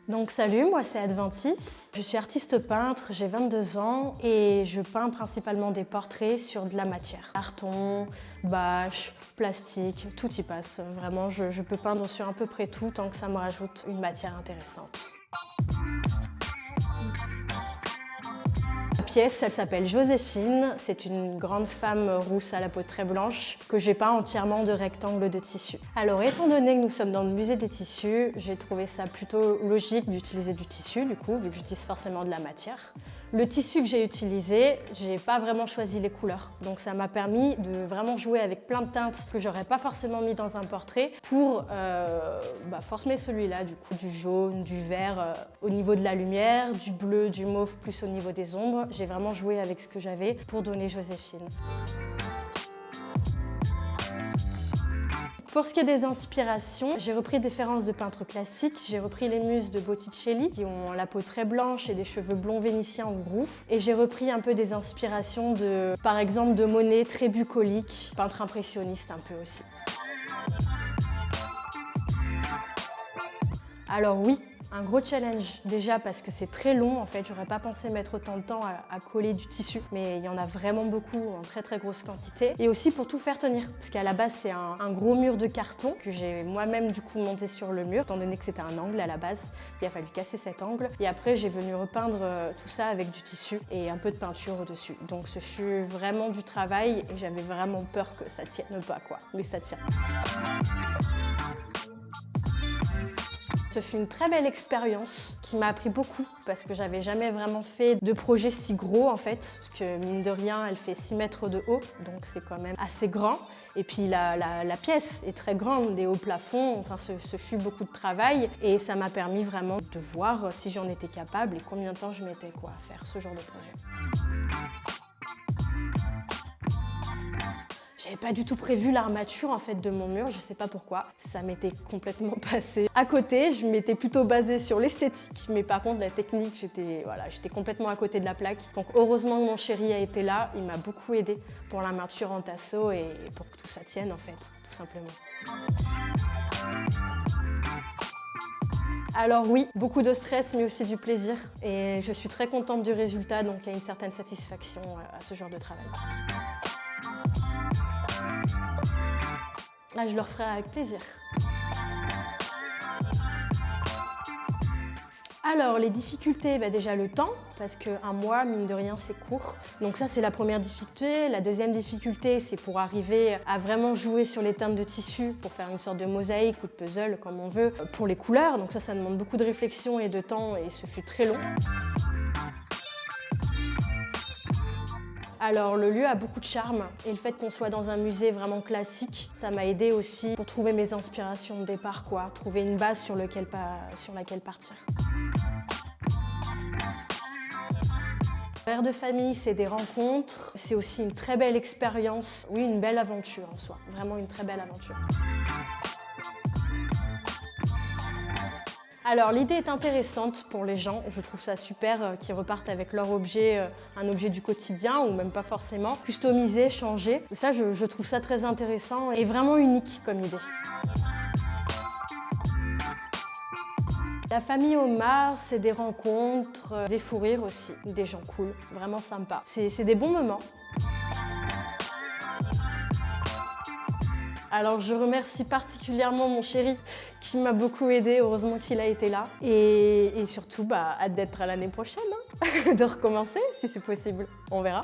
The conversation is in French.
Donc salut, moi c'est Adventis. Je suis artiste peintre, j'ai 22 ans et je peins principalement des portraits sur de la matière. Carton, bâche, plastique, tout y passe. Vraiment, je peux peindre sur à peu près tout tant que ça me rajoute une matière intéressante. La pièce, elle s'appelle Joséphine. C'est une grande femme rousse à la peau très blanche que j'ai peint entièrement de rectangles de tissu. Alors, étant donné que nous sommes dans le musée des tissus, j'ai trouvé ça plutôt logique d'utiliser du tissu, du coup, vu que j'utilise forcément de la matière. Le tissu que j'ai utilisé, j'ai pas vraiment choisi les couleurs. Donc, ça m'a permis de vraiment jouer avec plein de teintes que j'aurais pas forcément mis dans un portrait pour former celui-là, du coup, du jaune, du vert au niveau de la lumière, du bleu, du mauve plus au niveau des ombres. J'ai vraiment joué avec ce que j'avais pour donner Joséphine. Pour ce qui est des inspirations, j'ai repris des références de peintres classiques. J'ai repris les muses de Botticelli, qui ont la peau très blanche et des cheveux blonds vénitiens ou roux. Et j'ai repris un peu des inspirations par exemple, de Monet, très bucolique, peintre impressionniste un peu aussi. Alors oui, un gros challenge, déjà parce que c'est très long en fait, j'aurais pas pensé mettre autant de temps à coller du tissu, mais il y en a vraiment beaucoup en très grosse quantité. Et aussi pour tout faire tenir, parce qu'à la base c'est un gros mur de carton que j'ai moi-même du coup monté sur le mur, étant donné que c'était un angle à la base, il a fallu casser cet angle. Et après j'ai venu repeindre tout ça avec du tissu et un peu de peinture au-dessus. Donc ce fut vraiment du travail et j'avais vraiment peur que ça tienne pas quoi, mais ça tient. Ce fut une très belle expérience qui m'a appris beaucoup parce que j'avais jamais vraiment fait de projet si gros en fait, parce que mine de rien elle fait 6 mètres de haut, donc c'est quand même assez grand. Et puis la pièce est très grande, des hauts plafonds, enfin ce fut beaucoup de travail et ça m'a permis vraiment de voir si j'en étais capable et combien de temps je mettais à faire ce genre de projet. J'avais pas du tout prévu l'armature en fait de mon mur, je sais pas pourquoi. Ça m'était complètement passé à côté, je m'étais plutôt basée sur l'esthétique, mais par contre la technique, j'étais complètement à côté de la plaque. Donc heureusement que mon chéri a été là, il m'a beaucoup aidé pour l'armature en tasseau et pour que tout ça tienne en fait, tout simplement. Alors oui, beaucoup de stress mais aussi du plaisir et je suis très contente du résultat, donc il y a une certaine satisfaction à ce genre de travail. Je le referai avec plaisir. Alors, les difficultés, déjà le temps, parce qu'un mois, mine de rien, c'est court. Donc ça, c'est la première difficulté. La deuxième difficulté, c'est pour arriver à vraiment jouer sur les teintes de tissu, pour faire une sorte de mosaïque ou de puzzle, comme on veut, pour les couleurs. Donc ça demande beaucoup de réflexion et de temps, et ce fut très long. Alors le lieu a beaucoup de charme et le fait qu'on soit dans un musée vraiment classique, ça m'a aidé aussi pour trouver mes inspirations de départ, trouver une base sur laquelle partir. Père de famille, c'est des rencontres, c'est aussi une très belle expérience, oui, une belle aventure en soi, vraiment une très belle aventure. Alors l'idée est intéressante pour les gens, je trouve ça super qu'ils repartent avec leur objet, un objet du quotidien ou même pas forcément, customiser, changer. Ça je trouve ça très intéressant et vraiment unique comme idée. La famille Homard, c'est des rencontres, des fous rires aussi, des gens cool, vraiment sympas. C'est des bons moments. Alors je remercie particulièrement mon chéri qui m'a beaucoup aidé, heureusement qu'il a été là. Et surtout, hâte d'être à l'année prochaine, de recommencer si c'est possible, on verra.